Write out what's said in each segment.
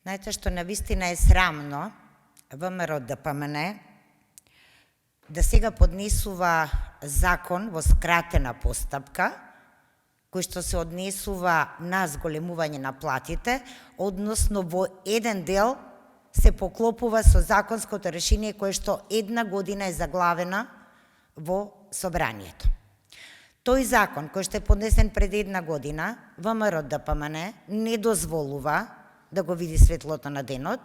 Знаете што навистина е срамно ВМРО ДПМН да сега поднесува закон во скратена постапка, кој што се однесува на зголемување на платите, односно во еден дел се поклопува со законското решение кое што една година е заглавена во Собранието. Тој закон кој што е поднесен пред една година, ВМРО ДПМН не дозволува да го види светлото на денот,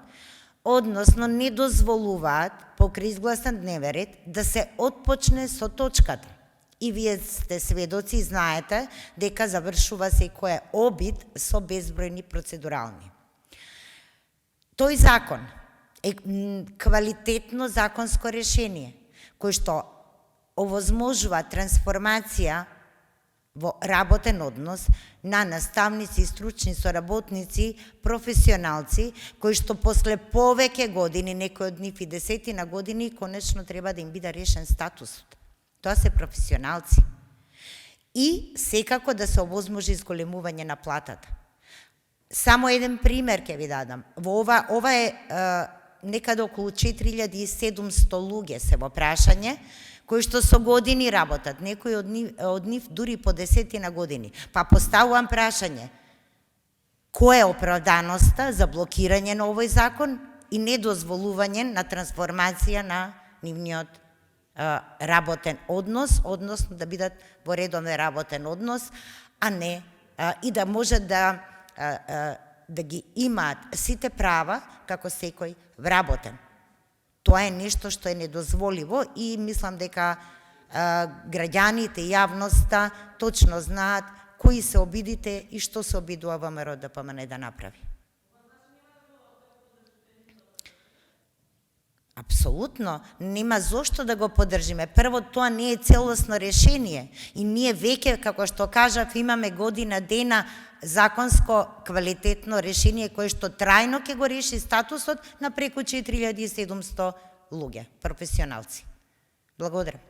односно не дозволуваат покрај изгласен дневен ред да се отпочне со точката. И вие сте сведоци и знаете дека завршува секој обид со безбројни процедурални. Тој закон е квалитетно законско решение кој што овозможува трансформација во работен однос на наставници и стручни соработници, професионалци, кои што после повеќе години, некои од нив и десетина години, конечно треба да им биде решен статусот. Тоа се професионалци. И секако да се овозможи зголемување на платата. Само еден пример ќе ви дадам. Во ова е некаде околу 4700 луѓе се во прашање, кои што со години работат, некои од нив дури по десетина години. Па поставувам прашање, која е оправданоста за блокирање на овој закон и недозволување на трансформација на нивниот работен однос, односно да бидат во редовен работен однос, а не и да може да ги имаат сите права како секој вработен. Тоа е нешто што е недозволиво и мислам дека граѓаните и јавноста точно знаат кои се обидите и што се обидува ВМРО ДПМН да направи. Апсолутно, нема зошто да го поддржиме. Прво, тоа не е целосно решение и ние веќе, како што кажав, имаме година дена законско квалитетно решение кое што трајно ќе го реши статусот на преку 4700 луѓе, професионалци. Благодарам.